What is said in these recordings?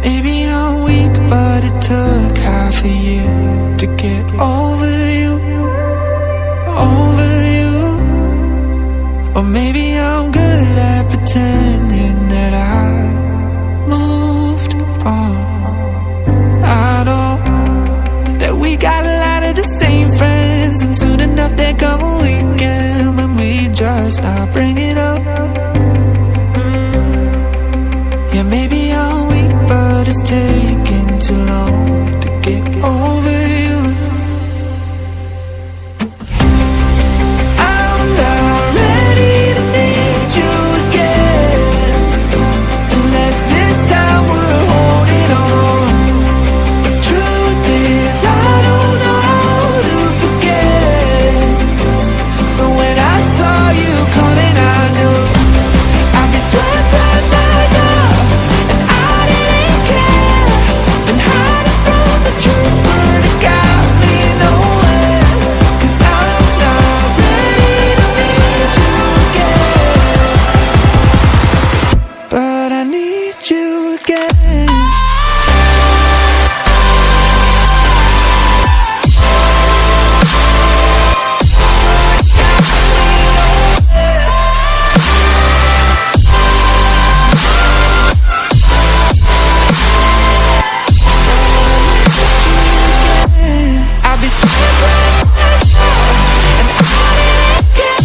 Maybe I'm weak, but it took half a year to get over you, over you. Or maybe I'm good at pretending that I moved on. I know that we got a lot of the same friends, and soon enough there come a weekend when we just not bring it up. Yeah, maybe I'm weak, but it's taking too long to get over you. I'm not ready to need you again, unless this time we're holding on. The truth is I don't know how to forget. So when I saw you coming, I knew I'd be split right now. And I didn't care, been hiding from the truth, but it got me nowhere. 'Cause I'm not ready to need you again, but I need you again. I'll be split right now, and I didn't care,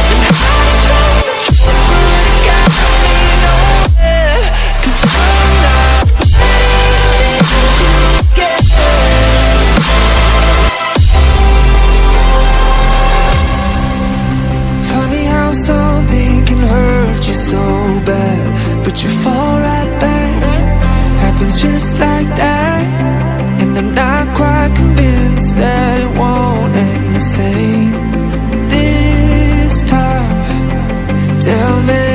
been hiding from the truth, but it got me nowhere. 'Cause I'm not ready to need you again. Funny how something can hurt you so bad, but you fall right back. Happens just like that. And I'm not quite convinced that it won't end the same this time. Tell me,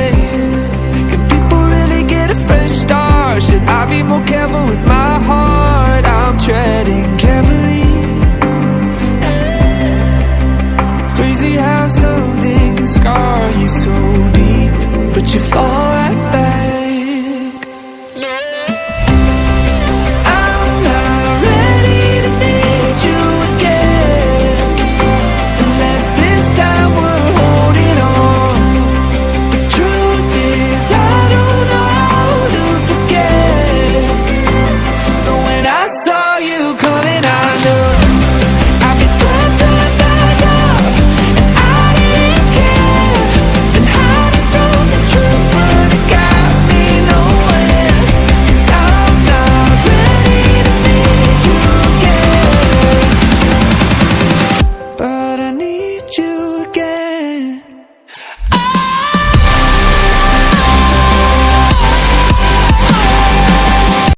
can people really get a fresh start? Should I be more careful with my heart? I'm treading carefully. Crazy how something can scar you so deep, but you fall